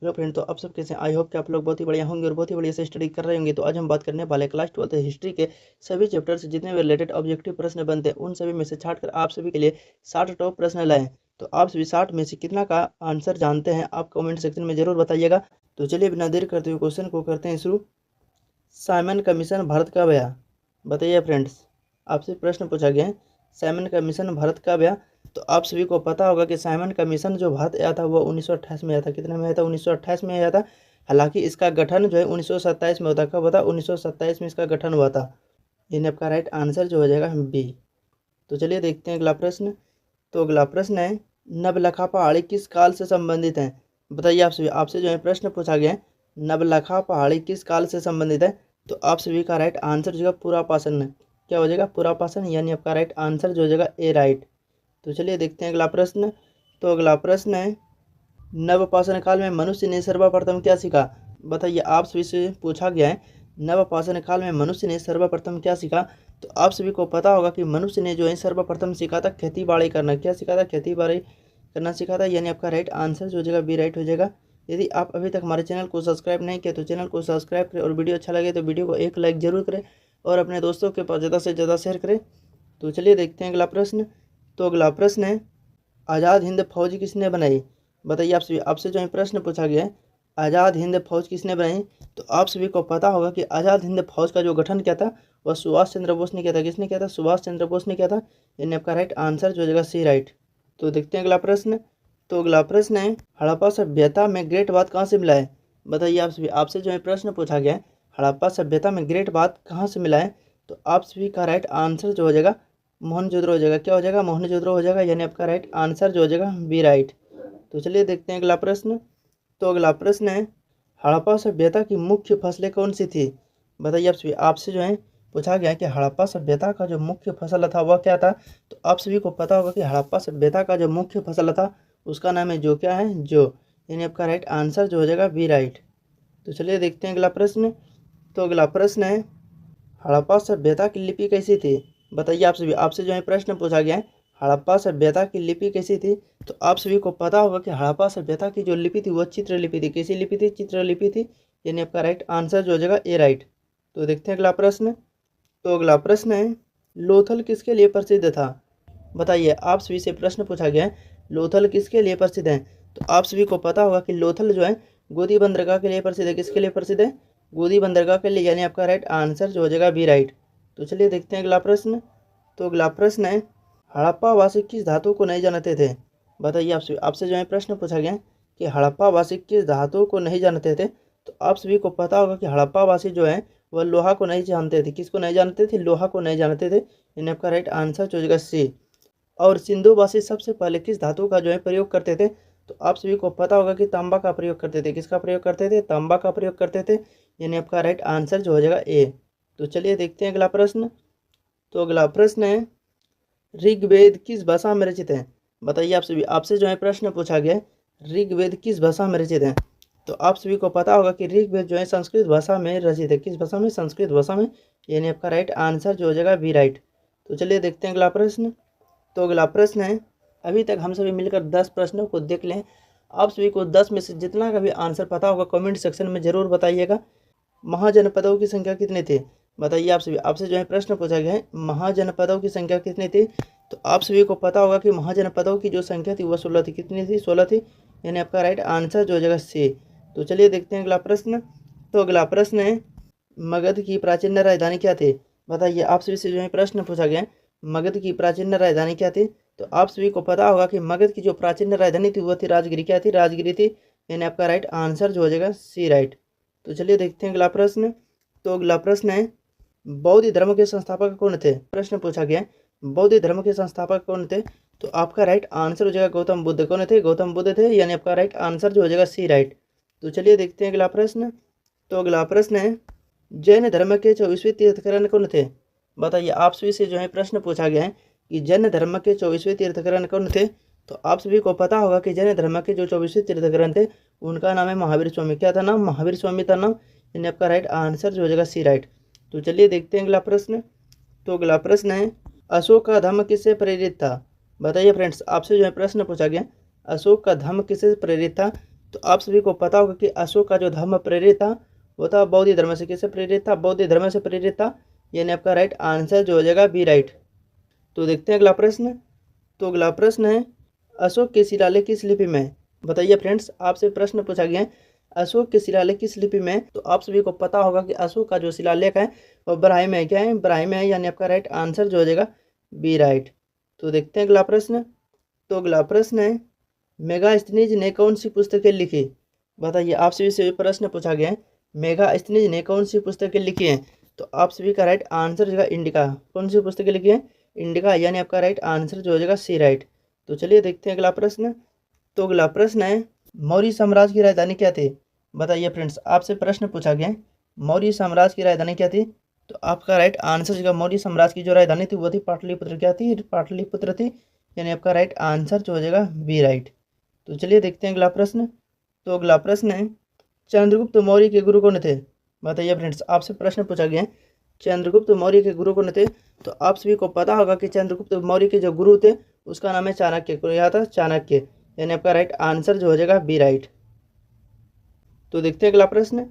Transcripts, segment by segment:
Hello friend, तो आप सब कैसे हैं? आई होप कि आप लोग बहुत ही बढ़िया होंगे और बहुत ही बढ़िया से स्टडी कर रहे होंगे। तो आज हम बात करने वाले क्लास 12th हिस्ट्री के सभी चैप्टर से जितने भी रिलेटेड ऑब्जेक्टिव प्रश्न बनते हैं उन सभी में से छाट कर आप सभी के लिए 60 टॉप प्रश्न लाए हैं। तो आप सभी 60 में से कितना का आंसर जानते हैं आप कमेंट सेक्शन में जरूर बताइएगा। तो चलिए बिना देर करते हुए क्वेश्चन को करते हैं शुरू। साइमन कमीशन भारत कब आया? बताइए फ्रेंड्स, आपसे प्रश्न पूछा गया है साइमन कमीशन भारत कब आया। तो आप सभी को पता होगा कि साइमन कमीशन जो भारत आया था वो 1928 में आया था। कितने में आया था? 1928 में आया था। हालांकि इसका गठन जो है 1927 में होता। कब होता? 1927 में इसका गठन हुआ था। यानी आपका राइट आंसर जो हो जाएगा बी। तो चलिए देखते हैं अगला प्रश्न। तो अगला प्रश्न है नवलखा पहाड़ी किस काल से संबंधित है? बताइए आपसे जो है प्रश्न पूछा गया है नवलखा पहाड़ी किस काल से संबंधित है। तो आप सभी का राइट आंसर जो है पुरापाषाण है। क्या हो जाएगा? पुरापाषाण, यानी आपका राइट आंसर जो हो जाएगा ए राइट। तो चलिए देखते हैं अगला प्रश्न। तो अगला प्रश्न है नवपाषाण काल में मनुष्य ने सर्वप्रथम क्या सीखा? बताइए आप सभी से पूछा गया है नवपाषाण काल में मनुष्य ने सर्वप्रथम क्या सीखा। तो आप सभी को पता होगा कि मनुष्य ने जो है सर्वप्रथम सीखा था खेती बाड़ी करना। क्या सीखा था? खेती बाड़ी करना सीखा था। यानी आपका राइट आंसर जो हो जाएगा बी राइट हो जाएगा। यदि आप अभी तक हमारे चैनल को सब्सक्राइब नहीं किया तो चैनल को सब्सक्राइब करें और वीडियो अच्छा लगे तो वीडियो को एक लाइक जरूर करें और अपने दोस्तों के पास ज़्यादा से ज़्यादा शेयर करें। तो चलिए देखते हैं अगला प्रश्न। तो अगला प्रश्न है आज़ाद हिंद फौज किसने बनाई? बताइए आपसे जो है प्रश्न पूछा गया है आज़ाद हिंद फौज किसने बनाई। तो आप सभी को पता होगा कि आज़ाद हिंद फौज का जो गठन किया था वह सुभाष चंद्र बोस ने किया था। किसने किया था? सुभाष चंद्र बोस ने किया था। यानी आपका राइट आंसर जो हो जाएगा सी राइट। तो देखते हैं अगला प्रश्न। तो अगला प्रश्न है हड़प्पा सभ्यता में ग्रेट बात कहाँ से मिला है? बताइए आपसे जो है प्रश्न पूछा गया है हड़प्पा सभ्यता में ग्रेट बात कहाँ से मिला है। तो आप सभी का राइट आंसर जो हो जाएगा मोहनजोदड़ो हो जाएगा। क्या हो जाएगा? मोहनजोदड़ो हो जाएगा। यानी आपका राइट आंसर जो हो जाएगा बी राइट। तो चलिए देखते हैं अगला प्रश्न। तो अगला प्रश्न है हड़प्पा सभ्यता की मुख्य फसलें कौन सी थी? बताइए आपसे जो है पूछा गया है कि हड़प्पा सभ्यता का जो मुख्य फसल था वह क्या था। तो आप सभी को पता होगा कि हड़प्पा सभ्यता का जो मुख्य फसल था उसका नाम है जो। क्या है? जो। यानी आपका राइट आंसर जो हो जाएगा बी राइट। तो चलिए देखते हैं अगला प्रश्न। तो अगला प्रश्न है हड़प्पा सभ्यता की लिपि कैसी थी? बताइए आपसे जो है प्रश्न पूछा गया है हड़प्पा सभ्यता की लिपि कैसी थी। तो आप सभी को पता होगा कि हड़प्पा सभ्यता की जो लिपि थी वह चित्र लिपि थी। कैसी लिपि थी? चित्र लिपि थी। यानी आपका राइट आंसर जो हो जाएगा ए राइट। तो देखते हैं अगला प्रश्न। तो अगला प्रश्न है लोथल किसके लिए प्रसिद्ध था? बताइए आप सभी से प्रश्न पूछा गया है लोथल किसके लिए प्रसिद्ध है। तो आप सभी को पता होगा कि लोथल जो है गोदी बंदरगाह के लिए प्रसिद्ध है। किसके लिए प्रसिद्ध है? गोदी बंदरगाह के लिए। यानी आपका राइट आंसर जो हो जाएगा बी राइट। तो चलिए देखते हैं अगला प्रश्न। तो अगला प्रश्न है हड़प्पा वासी किस धातु को नहीं जानते थे? बताइए आपसे जो है प्रश्न पूछा गया है कि हड़प्पा वासी किस धातु को नहीं जानते थे। तो आप सभी को पता होगा कि हड़प्पा वासी जो है वह लोहा को नहीं जानते थे। किसको नहीं जानते थे? लोहा को नहीं जानते थे। यानी आपका राइट आंसर जो हो जाएगा सी। और सिंधुवासी सबसे पहले किस धातु का जो है प्रयोग करते थे? तो आप सभी को पता होगा कि तांबा का प्रयोग करते थे। किसका प्रयोग करते थे? तांबा का प्रयोग करते थे। यानी आपका राइट आंसर जो हो जाएगा ए। तो चलिए देखते हैं अगला प्रश्न। तो अगला प्रश्न है ऋग्वेद किस भाषा में रचित है? बताइए आपसे जो है प्रश्न पूछा गया है ऋग्वेद किस भाषा में रचित है। तो आप सभी को पता होगा कि ऋग्वेद जो है संस्कृत भाषा में रचित है। किस भाषा में? संस्कृत भाषा में। यानी आपका राइट आंसर जो हो जाएगा बी राइट। तो चलिए देखते हैं अगला प्रश्न। तो अगला प्रश्न है अभी तक हम सभी मिलकर 10 प्रश्नों को देख लें। आप सभी को 10 में से जितना का भी आंसर पता होगा कमेंट सेक्शन में ज़रूर बताइएगा। महाजनपदों की संख्या कितनी थी? बताइए आपसे जो है प्रश्न पूछा गया है महाजनपदों की संख्या कितनी थी। तो आप सभी को पता होगा कि महाजनपदों की जो संख्या थी वह 16 थी। कितनी थी? 16 थी। यानी आपका राइट आंसर जो हो जाएगा सी। तो चलिए देखते हैं अगला प्रश्न। तो अगला प्रश्न है मगध की प्राचीन राजधानी क्या थी? बताइए आप सभी से जो है प्रश्न पूछा गया है मगध की प्राचीन राजधानी क्या थी। तो आप सभी को पता होगा कि मगध की जो प्राचीन राजधानी थी वह थी राजगिरी। क्या थी? राजगिरी थी। यानी आपका राइट आंसर जो हो जाएगा सी राइट। तो चलिए देखते हैं अगला प्रश्न। तो अगला प्रश्न है बौद्ध धर्म के संस्थापक कौन थे? प्रश्न पूछा गया है बौद्ध धर्म के संस्थापक कौन थे। तो आपका राइट आंसर हो जाएगा गौतम बुद्ध। कौन थे? गौतम बुद्ध थे। यानी आपका राइट आंसर जो हो जाएगा सी राइट। तो चलिए देखते हैं अगला प्रश्न। तो अगला प्रश्न है जैन धर्म के 24वें तीर्थंकर कौन थे? बताइए आप सभी से जो है प्रश्न पूछा गया है कि जैन धर्म के 24वें तीर्थंकर कौन थे। तो आप सभी को पता होगा कि जैन धर्म के जो 24वें तीर्थंकर थे उनका नाम है महावीर स्वामी। क्या था नाम? महावीर स्वामी था नाम। यानी आपका राइट आंसर जो हो जाएगा सी राइट। तो चलिए देखते हैं अगला प्रश्न। तो अगला प्रश्न है अशोक का धम्म किससे प्रेरित था? बताइए फ्रेंड्स आपसे जो है प्रश्न पूछा गया अशोक का धम्म किससे प्रेरित था। तो आप सभी को पता होगा कि अशोक का जो धर्म प्रेरित था वो था बौद्ध धर्म से। किससे प्रेरित था? बौद्ध धर्म से प्रेरित था, यानी आपका राइट आंसर जो हो जाएगा बी राइट। तो देखते हैं अगला प्रश्न। तो अगला प्रश्न है, अशोक के शिलालेख किस लिपि में है? बताइए फ्रेंड्स, आपसे प्रश्न पूछा गया है अशोक के शिलालेख किस लिपि में है? तो आप सभी को पता होगा कि अशोक का जो शिलालेख है वो ब्राह्मी में है। क्या है? ब्राह्मी में है, यानी आपका राइट आंसर जो हो जाएगा बी राइट। तो देखते हैं अगला प्रश्न। तो अगला प्रश्न है, मेगास्थनीज ने कौन सी पुस्तकें लिखी? बताइए, आप सभी से प्रश्न पूछा गया है मेगास्थनीज ने कौन सी पुस्तकें लिखी हैं? तो आप सभी का राइट आंसर जो है इंडिका। कौन सी पुस्तकें लिखी है? इंडिका, यानी आपका राइट आंसर जो हो जाएगा सी राइट। तो चलिए देखते हैं अगला प्रश्न। तो अगला प्रश्न है, मौर्य साम्राज्य की राजधानी क्या थी? बताइए फ्रेंड्स, आपसे प्रश्न पूछा गया है मौर्य साम्राज्य की राजधानी क्या थी? तो आपका राइट आंसर जो मौर्य साम्राज्य की जो राजधानी थी वो थी पाटलिपुत्र। क्या थी? पाटलिपुत्र थी, यानी आपका राइट आंसर जो हो जाएगा बी राइट। तो चलिए देखते हैं अगला प्रश्न। तो अगला प्रश्न है, चंद्रगुप्त मौर्य के गुरु कौन थे? बताइए फ्रेंड्स, आपसे प्रश्न पूछा गया है चंद्रगुप्त मौर्य के गुरु कौन थे? तो आप सभी को पता होगा कि चंद्रगुप्त मौर्य के जो गुरु थे उसका नाम है चाणक्य। यह था चाणक्य, यानी आपका राइट आंसर जो हो जाएगा बी राइट। तो देखते हैं अगला प्रश्न।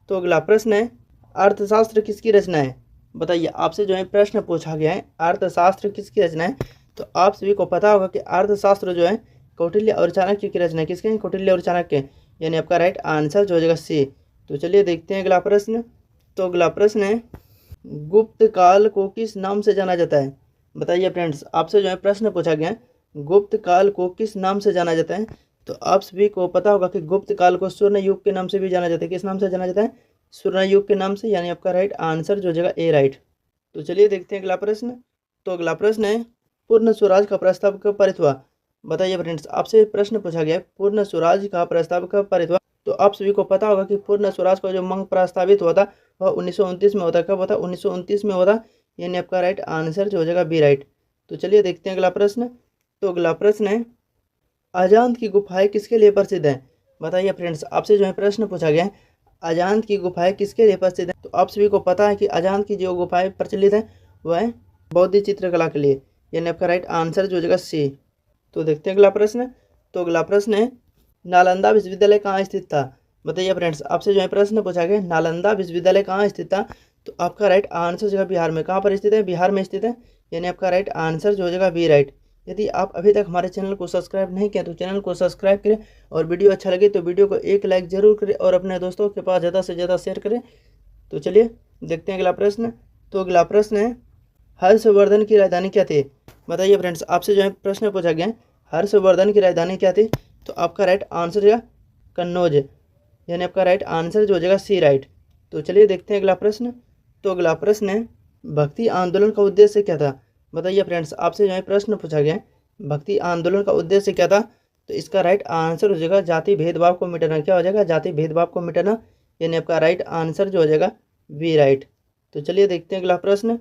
तो अगला प्रश्न है, अर्थशास्त्र किसकी रचना है? बताइए, आपसे जो है प्रश्न पूछा गया है अर्थशास्त्र किसकी रचना है? तो आप सभी को पता होगा कि अर्थशास्त्र जो है कौटिल्य और चाणक्य की रचना है। किसके हैं? कौटिल्य और चाणक्य, यानी आपका राइट आंसर जो हो जाएगा सी। तो चलिए देखते हैं अगला प्रश्न। तो अगला प्रश्न है, गुप्त काल को किस नाम से जाना जाता है? बताइए फ्रेंड्स, आपसे जो है प्रश्न पूछा गया है गुप्त काल को किस नाम से जाना जाता है? तो आप सभी को पता होगा कि गुप्त काल को स्वर्ण युग के नाम से भी जाना जाता है। किस नाम से जाना जाता है? स्वर्ण युग के नाम से, यानी आपका राइट आंसर जो हो जाएगा ए राइट। तो चलिए देखते हैं अगला प्रश्न। तो अगला प्रश्न है, पूर्ण स्वराज का प्रस्ताव कब पारित हुआ? बताइए फ्रेंड्स, आपसे प्रश्न पूछा गया है पूर्ण स्वराज का प्रस्ताव कब पारित हुआ? तो आप सभी को पता होगा कि पूर्ण स्वराज का जो मंग प्रस्तावित हुआ था वह 1929 में होता। कब होता? 1929 में होता, यानी आपका राइट आंसर जो हो जाएगा बी राइट। तो चलिए देखते हैं अगला प्रश्न। तो अगला प्रश्न है, अजांत की गुफाएं किसके लिए प्रसिद्ध हैं? बताइए फ्रेंड्स, आपसे जो है प्रश्न पूछा गया है अजांत की गुफाएं किसके लिए प्रसिद्ध हैं? तो आप सभी को पता है कि अजांत की जो गुफाएं प्रचलित हैं वह है बौद्ध चित्रकला के लिए, यानी आपका राइट आंसर जो हो जाएगा सी। तो देखते हैं अगला प्रश्न। तो अगला प्रश्न है, नालंदा विश्वविद्यालय कहाँ स्थित था? बताइए फ्रेंड्स, आपसे जो है प्रश्न पूछा गया नालंदा विश्वविद्यालय कहाँ स्थित था? तो आपका राइट आंसर जो है बिहार में। कहाँ पर स्थित है? बिहार में स्थित है, यानी आपका राइट आंसर जो हो जाएगा बी राइट। यदि आप अभी तक हमारे चैनल को सब्सक्राइब नहीं किया तो चैनल को सब्सक्राइब करें, और वीडियो अच्छा लगे तो वीडियो को एक लाइक जरूर करें और अपने दोस्तों के पास ज़्यादा से ज़्यादा शेयर करें। तो चलिए देखते हैं अगला प्रश्न। तो अगला प्रश्न है, हर्षवर्धन की राजधानी क्या थी? बताइए फ्रेंड्स, आपसे जो है प्रश्न पूछा गया है हर्षवर्धन की राजधानी क्या थी? तो आपका राइट आंसर जो है कन्नौज, यानी आपका राइट आंसर जो हो जाएगा सी राइट। तो चलिए देखते हैं अगला प्रश्न। तो अगला प्रश्न है, भक्ति आंदोलन का उद्देश्य क्या था? बताइए फ्रेंड्स, आपसे जो है प्रश्न पूछा गया है भक्ति आंदोलन का उद्देश्य क्या था? तो इसका राइट आंसर हो जाएगा जाति भेदभाव को मिटाना। क्या हो जाएगा? जाति भेदभाव को मिटाना, यानी आपका राइट आंसर जो हो जाएगा बी राइट। तो चलिए देखते हैं अगला प्रश्न।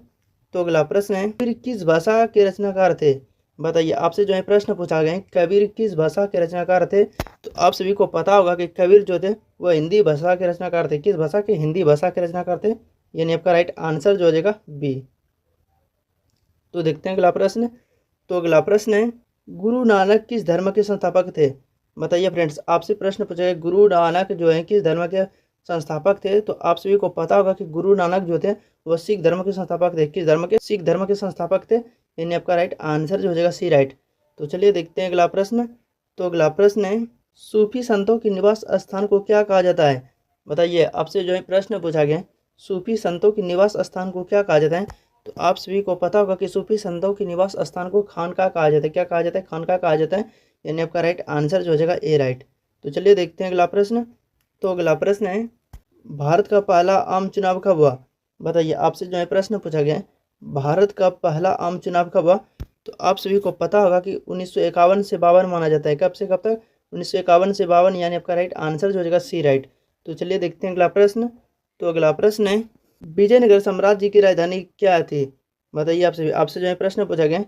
तो अगला प्रश्न है, कबीर किस भाषा के रचनाकार थे? बताइए, आपसे जो है प्रश्न पूछा गया है कबीर किस भाषा के रचनाकार थे? तो आप सभी को पता होगा कि कबीर जो थे वह हिंदी भाषा के रचनाकार थे। किस भाषा के? हिंदी भाषा के रचनाकार थे, यानी आपका राइट आंसर जो हो जाएगा बी। तो देखते हैं अगला प्रश्न। तो अगला प्रश्न है, गुरु नानक किस धर्म के संस्थापक थे? बताइए फ्रेंड्स, आपसे प्रश्न पूछा गया गुरु नानक जो है किस धर्म के संस्थापक थे? तो आप सभी को पता होगा कि गुरु नानक जो थे वह सिख धर्म के संस्थापक थे। किस धर्म के? सिख धर्म के संस्थापक थे, यानी आपका राइट आंसर जो हो जाएगा सी राइट। तो चलिए देखते हैं अगला प्रश्न। तो अगला प्रश्न है, सूफी संतों के निवास स्थान को क्या कहा जाता है? बताइए, आपसे जो है प्रश्न पूछा गया सूफी संतों के निवास स्थान को क्या कहा जाता है? तो आप सभी को पता होगा कि सूफी संतों के निवास स्थान को खानका कहा जाता है। क्या कहा जाता है? खानका कहा जाता है, यानी आपका राइट आंसर जो हो जाएगा ए राइट। तो चलिए देखते हैं अगला प्रश्न। तो अगला प्रश्न है, भारत का पहला आम चुनाव कब हुआ? बताइए, आपसे जो है प्रश्न पूछा गया है भारत का पहला आम चुनाव कब हुआ? तो आप सभी को पता होगा कि 1951 से 52 माना जाता है। कब से कब तक? 1951 से 52, यानी आपका राइट आंसर जो हो जाएगा सी राइट। तो चलिए देखते हैं अगला प्रश्न। तो अगला प्रश्न है, विजयनगर साम्राज्य की राजधानी क्या थी? बताइए, आपसे जो है प्रश्न पूछा गया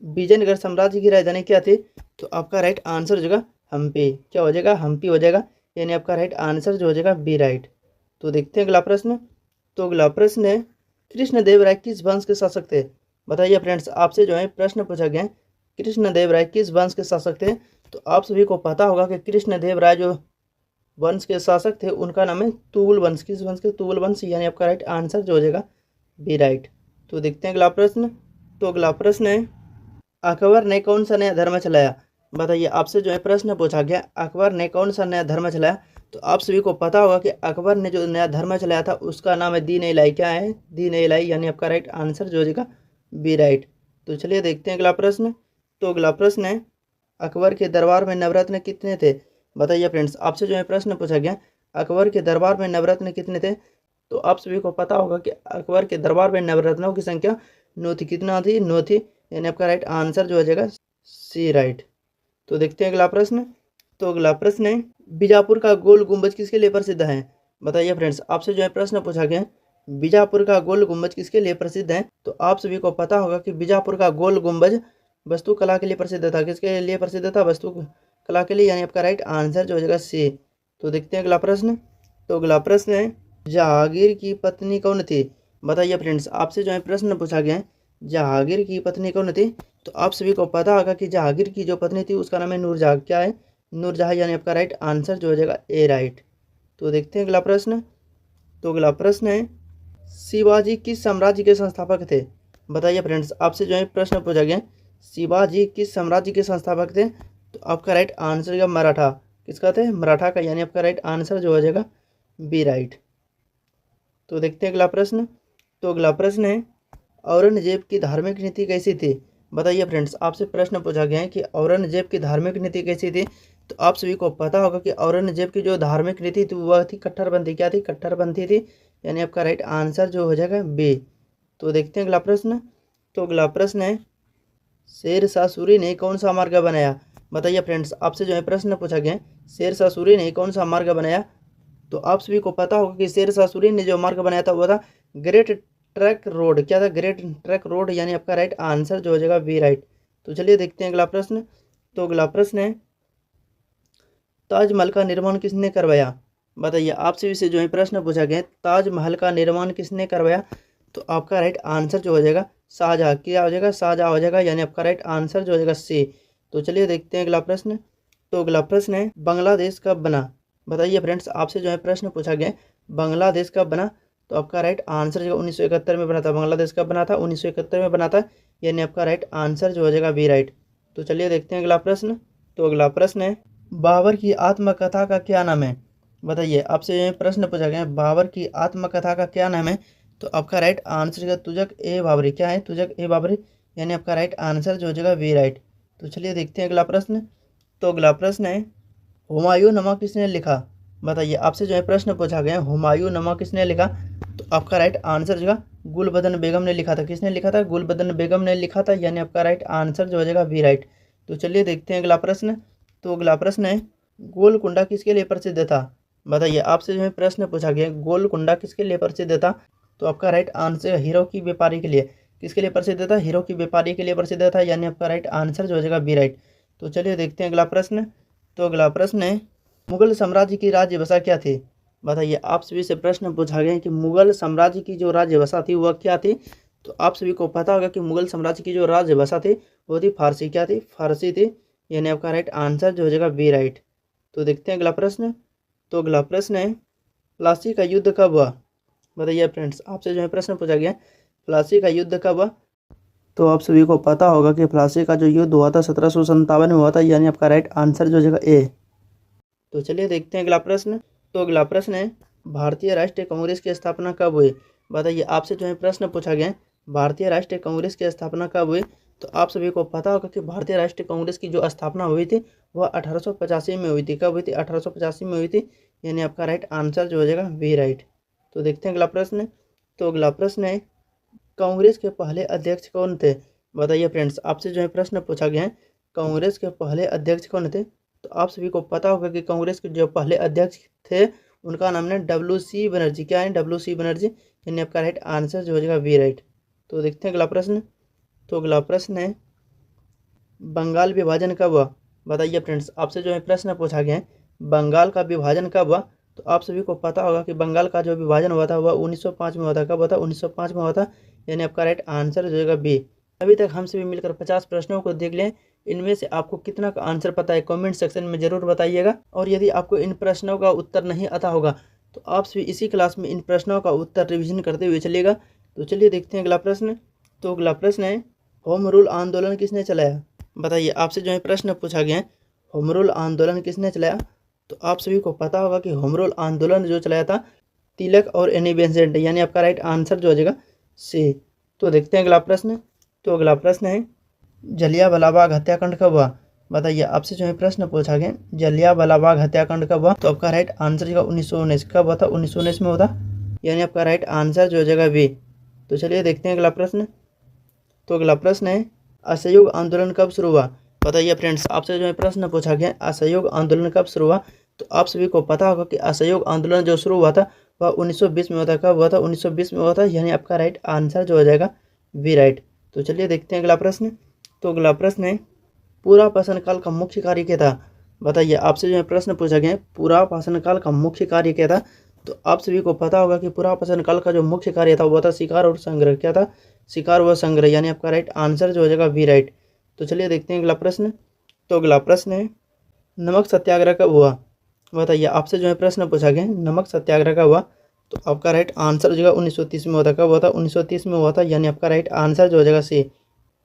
विजयनगर साम्राज्य की राजधानी क्या थी? तो आपका राइट आंसर हो जाएगा हम्पी। क्या हो जाएगा? हम्पी हो जाएगा, यानी आपका राइट आंसर जो हो जाएगा बी राइट। तो देखते हैं अगला प्रश्न। तो अगला प्रश्न है, कृष्णदेव राय किस वंश के शासक थे? बताइए फ्रेंड्स, आपसे जो है प्रश्न पूछा गया कृष्णदेव राय किस वंश के शासक थे? तो आप सभी को पता होगा कि कृष्णदेव राय जो वंश के शासक थे उनका नाम है तुगल वंश। किस वंश के? तुगल वंश, यानी आपका राइट आंसर जो हो जाएगा बी राइट। तो देखते हैं अगला प्रश्न। तो अगला प्रश्न है अकबर ने कौन सा नया धर्म चलाया? बताइए, आपसे जो है प्रश्न पूछा गया अकबर ने कौन सा नया धर्म चलाया। तो आप सभी को पता होगा कि अकबर ने जो नया धर्म चलाया था उसका नाम है दीन इलाही। क्या है? दीन इलाही, यानी आपका राइट आंसर जो हो जाएगा बी राइट। तो चलिए देखते हैं अगला प्रश्न। तो अगला प्रश्न है अकबर के दरबार में नवरत्न कितने थे? बताइए फ्रेंड्स, आपसे जो है प्रश्न पूछा गया अकबर के दरबार में नवरत्न कितने थे। तो आप सभी को पता होगा कि अकबर के दरबार में नवरत्नों की संख्या 9 थी। कितना थी? 9 थी, यानी आपका राइट आंसर जो हो जाएगा सी राइट। तो देखते हैं अगला प्रश्न। तो अगला प्रश्न है बीजापुर का गोल गुंबज किसके लिए प्रसिद्ध है? बताइए फ्रेंड्स, आपसे जो है प्रश्न पूछा गया बीजापुर का गोल गुंबज किसके लिए प्रसिद्ध है। तो आप सभी को पता होगा कि बीजापुर का गोल गुंबज वास्तुकला के लिए प्रसिद्ध था। किसके लिए प्रसिद्ध था? वास्तुकला के लिए, यानी आपका राइट आंसर जो हो जाएगा सी। तो देखते हैं अगला प्रश्न। तो अगला प्रश्न है जहांगीर की पत्नी कौन थी? बताइए फ्रेंड्स, आपसे जो है प्रश्न पूछा गया जहांगीर की पत्नी कौन थी। तो आप सभी को पता होगा कि जहांगीर की जो पत्नी थी उसका नाम है नूरजहां। क्या है? नूरजहां, यानी आपका राइट आंसर जो हो जाएगा ए राइट। तो देखते हैं अगला प्रश्न। तो अगला प्रश्न है शिवाजी किस साम्राज्य के संस्थापक थे? बताइए फ्रेंड्स, आपसे जो है प्रश्न पूछा गया शिवाजी किस साम्राज्य के संस्थापक थे। तो आपका राइट आंसर का मराठा। किसका थे? मराठा का, यानी आपका राइट आंसर जो हो जाएगा बी राइट। तो देखते हैं अगला प्रश्न। तो अगला प्रश्न है औरंगजेब की धार्मिक नीति कैसी थी? बताइए फ्रेंड्स, आपसे प्रश्न पूछा गया है कि औरंगजेब की धार्मिक नीति कैसी थी। तो आप सभी को पता होगा कि औरंगजेब की जो धार्मिक नीति थी वह थी कट्टरपंथी। क्या थी? कट्टरपंथी थी, यानी आपका राइट आंसर जो हो जाएगा बी। तो देखते हैं अगला प्रश्न। तो अगला प्रश्न है शेरशाह सूरी ने कौन सा मार्ग बनाया? बताइए फ्रेंड्स, आपसे जो है प्रश्न पूछा गया शेरशाह सूरी ने कौन सा मार्ग बनाया। तो आप सभी को पता होगा कि शेरशाह सूरी ने जो मार्ग बनाया था वह था ग्रेट ट्रैक रोड। क्या था? ग्रेट ट्रैक रोड, यानी आपका राइट आंसर जो हो जाएगा बी राइट। तो चलिए देखते हैं अगला प्रश्न। तो अगला प्रश्न है ताजमहल का निर्माण किसने करवाया? बताइए, आपसे से जो है प्रश्न पूछा गया ताजमहल का निर्माण किसने करवाया। तो आपका राइट आंसर जो हो जाएगा शाहजहां। क्या हो जाएगा? शाहजहां हो जाएगा, यानी आपका राइट आंसर जो हो जाएगा सी। तो चलिए देखते हैं अगला प्रश्न। तो अगला प्रश्न है बांग्लादेश कब बना? बताइए फ्रेंड्स, आपसे जो है प्रश्न पूछा गया बांग्लादेश कब बना। तो आपका राइट आंसर जो 1971 में बना था। बांग्लादेश कब बना था? 1971 में बना था, यानी आपका राइट आंसर जो हो जाएगा बी राइट। तो चलिए देखते हैं अगला प्रश्न। तो अगला प्रश्न है बाबर की आत्मकथा का क्या नाम है? बताइए, आपसे प्रश्न पूछा गया बाबर की आत्मकथा का क्या नाम है। तो आपका राइट आंसर तुजक ए बाबरी। क्या है? तुजक ए बाबरी, यानी आपका राइट आंसर जो हो जाएगा बी राइट। तो चलिए देखते हैं अगला प्रश्न। तो अगला प्रश्न है हुमायूंनामा किसने लिखा? बताइए, आपसे जो है प्रश्न पूछा गया हुमायूंनामा किसने लिखा। तो आपका राइट आंसर जो है गुलबदन बेगम ने लिखा था। किसने लिखा था? गुलबदन बेगम ने लिखा था, यानी आपका राइट आंसर जो हो जाएगा बी राइट। तो चलिए देखते हैं अगला प्रश्न। तो अगला प्रश्न है गोलकुंडा किसके लिए प्रसिद्ध था? बताइए, आपसे जो है प्रश्न पूछा गया गोलकुंडा किसके लिए प्रसिद्ध था। तो आपका राइट आंसर हीरो की व्यापारी के लिए। किसके लिए प्रसिद्ध था? हीरो की व्यापारी के लिए प्रसिद्ध था, यानी आपका राइट आंसर जो हो जाएगा बी राइट। तो चलिए देखते हैं अगला प्रश्न। तो अगला प्रश्न है मुगल साम्राज्य की राज्यभाषा क्या थी? बताइए, आप सभी से प्रश्न पूछा गया कि मुगल साम्राज्य की जो राज्यभाषा थी वह क्या थी। तो आप सभी को पता होगा कि मुगल साम्राज्य की जो राज्यभाषा थी वो थी फारसी। क्या थी? फारसी थी, यानी आपका राइट आंसर जो हो जाएगा बी राइट। तो देखते हैं अगला प्रश्न। तो अगला प्रश्न है प्लासी का युद्ध कब हुआ? बताइए फ्रेंड्स, आपसे जो है प्रश्न पूछा गया प्लासी का युद्ध कब हुआ। तो आप सभी को पता होगा कि प्लासी का जो युद्ध हुआ था 1757 में हुआ था, यानी आपका राइट आंसर जो हो जाएगा ए। तो चलिए देखते हैं अगला प्रश्न। तो अगला प्रश्न है भारतीय राष्ट्रीय कांग्रेस की स्थापना कब हुई? बताइए, आपसे जो है प्रश्न पूछा गया भारतीय राष्ट्रीय कांग्रेस की स्थापना कब हुई। तो आप सभी को पता होगा कि भारतीय राष्ट्रीय कांग्रेस की जो स्थापना हुई थी वह 1885 में हुई थी। कब हुई थी? 1885 में हुई थी, यानी आपका राइट आंसर जो हो जाएगा बी राइट। तो देखते हैं अगला प्रश्न। तो अगला प्रश्न है कांग्रेस के पहले अध्यक्ष कौन थे? बताइए फ्रेंड्स, आपसे जो है प्रश्न पूछा गया है कांग्रेस के पहले अध्यक्ष कौन थे। तो आप सभी को पता होगा कि कांग्रेस के जो पहले अध्यक्ष थे उनका नाम है WC बनर्जी। क्या है? WC बनर्जी, यानी आपका राइट आंसर जो हो जाएगा बी राइट। तो देखते हैं अगला प्रश्न। तो अगला प्रश्न है बंगाल विभाजन कब हुआ? बताइए फ्रेंड्स, आपसे जो है प्रश्न पूछा गया है बंगाल का विभाजन कब हुआ। तो आप सभी को पता होगा कि बंगाल का जो विभाजन हुआ था वह 1905 में हुआ था। कब हुआ था? 1905 में हुआ था, यानी आपका राइट आंसर जो होगा बी। अभी तक हम सभी मिलकर 50 प्रश्नों को देख लें। इनमें से आपको कितना का आंसर पता है कमेंट सेक्शन में ज़रूर बताइएगा। और यदि आपको इन प्रश्नों का उत्तर नहीं आता होगा तो आप भी इसी क्लास में इन प्रश्नों का उत्तर रिवीजन करते हुए चलिएगा। तो चलिए देखते हैं अगला प्रश्न। तो अगला प्रश्न है, होम रूल आंदोलन किसने चलाया? बताइए, आपसे जो है प्रश्न पूछा गया है, होम रूल आंदोलन किसने चलाया? तो आप सभी को पता होगा कि होम रूल आंदोलन जो चलाया था तिलक और एनी बेसेंट, यानी आपका राइट आंसर जो हो जाएगा सी। तो देखते हैं अगला प्रश्न। तो अगला प्रश्न है, जलियांवाला बाग हत्याकांड कब हुआ? बताइए, आपसे जो है प्रश्न पूछा गया, जलियांवाला बाग हत्याकांड कब हुआ? तो आपका राइट आंसर जो 1919 कब हुआ था? 1919 में होता, यानी आपका राइट आंसर जो हो जाएगा बी। तो चलिए देखते हैं अगला प्रश्न। तो अगला प्रश्न है, असहयोग आंदोलन कब शुरू हुआ? बताइए फ्रेंड्स, आपसे जो है प्रश्न पूछा गया, असहयोग आंदोलन कब शुरू हुआ? तो आप सभी को पता होगा कि असहयोग आंदोलन जो शुरू हुआ था वह 1920 में हुआ था। कब हुआ था? 1920 में हुआ था, यानी आपका राइट आंसर जो हो जाएगा बी राइट। तो चलिए देखते हैं अगला प्रश्न। तो अगला प्रश्न है, पूरा पाषाणकाल का मुख्य कार्य क्या था? बताइए, आपसे जो है प्रश्न पूछा गया, पूरा पाषाणकाल का मुख्य कार्य क्या था? तो आप सभी को पता होगा कि पूरा पाषाणकाल का जो मुख्य कार्य था वह था शिकार और संग्रह। क्या था? शिकार व संग्रह, यानी आपका राइट आंसर जो हो जाएगा बी राइट। तो चलिए देखते हैं अगला प्रश्न। तो अगला प्रश्न है, नमक सत्याग्रह कब हुआ? बताइए, आपसे जो है प्रश्न पूछा गया, नमक सत्याग्रह कब हुआ? तो आपका राइट आंसर जो है 1930 में होता। कब हुआ था? 1930 में हुआ था, यानी आपका राइट आंसर जो हो जाएगा सी।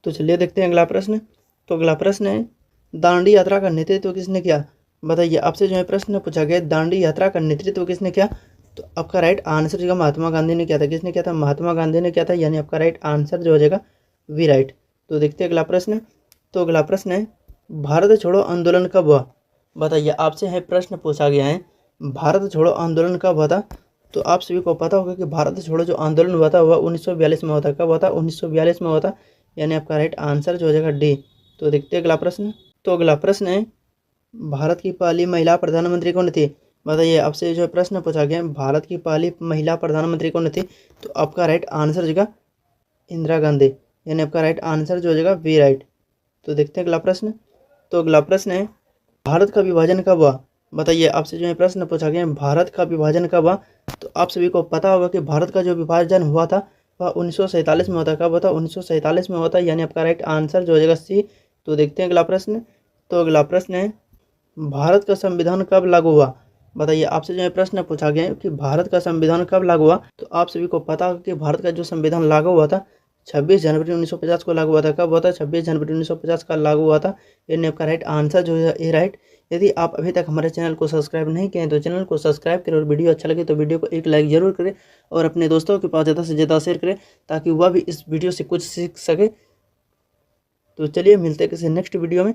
तो चलिए देखते हैं अगला प्रश्न। तो अगला प्रश्न है, दांडी यात्रा का नेतृत्व किसने किया? बताइए, आपसे जो है प्रश्न पूछा गया, दांडी यात्रा का नेतृत्व किसने किया? तो आपका राइट आंसर जो महात्मा गांधी ने किया था। किसने किया था? महात्मा गांधी ने किया था, यानी आपका राइट आंसर जो हो जाएगा वी राइट। तो देखते हैं अगला प्रश्न। तो अगला प्रश्न है, भारत छोड़ो आंदोलन कब हुआ? बताइए, आपसे है प्रश्न पूछा गया है, भारत छोड़ो आंदोलन कब हुआ था? तो आप सभी को पता होगा कि भारत छोड़ो जो आंदोलन हुआ था वह 1942 में हुआ था। कब हुआ था? 1942 में हुआ था, यानी आपका राइट आंसर जो हो जाएगा डी। तो देखते हैं अगला प्रश्न। तो अगला प्रश्न है, भारत की पहली महिला प्रधानमंत्री कौन थी? बताइए, आपसे जो प्रश्न पूछा गया, भारत की पहली महिला प्रधानमंत्री कौन थी? तो आपका राइट आंसर जो है इंदिरा गांधी, यानी आपका राइट आंसर जो हो जाएगा वी राइट। तो देखते हैं अगला प्रश्न। तो अगला प्रश्न है, भारत का विभाजन कब हुआ? बताइए, आपसे जो है प्रश्न पूछा गया, भारत का विभाजन कब हुआ? तो आप सभी को पता होगा कि भारत का जो विभाजन हुआ था वह 1947 में होता। कब होता? 1947 में होता, यानी आपका राइट आंसर जो हो जाएगा सी। तो देखते हैं अगला प्रश्न। तो अगला प्रश्न है, भारत का संविधान कब लागू हुआ? बताइए, आपसे जो है प्रश्न पूछा गया है कि भारत का संविधान कब लागू हुआ? तो आप सभी को पता होगा कि भारत का जो संविधान लागू हुआ था 26 जनवरी 1950 को लागू हुआ था। कब हुआ था? 26 जनवरी 1950 का लागू हुआ था, यानी आपका राइट आंसर जो है ए राइट। यदि आप अभी तक हमारे चैनल को सब्सक्राइब नहीं किए हैं तो चैनल को सब्सक्राइब करें, और वीडियो अच्छा लगे तो वीडियो को एक लाइक जरूर करें, और अपने दोस्तों के पास ज़्यादा से ज़्यादा शेयर करें ताकि वह भी इस वीडियो से कुछ सीख सके। तो चलिए मिलते हैं किसी नेक्स्ट वीडियो में।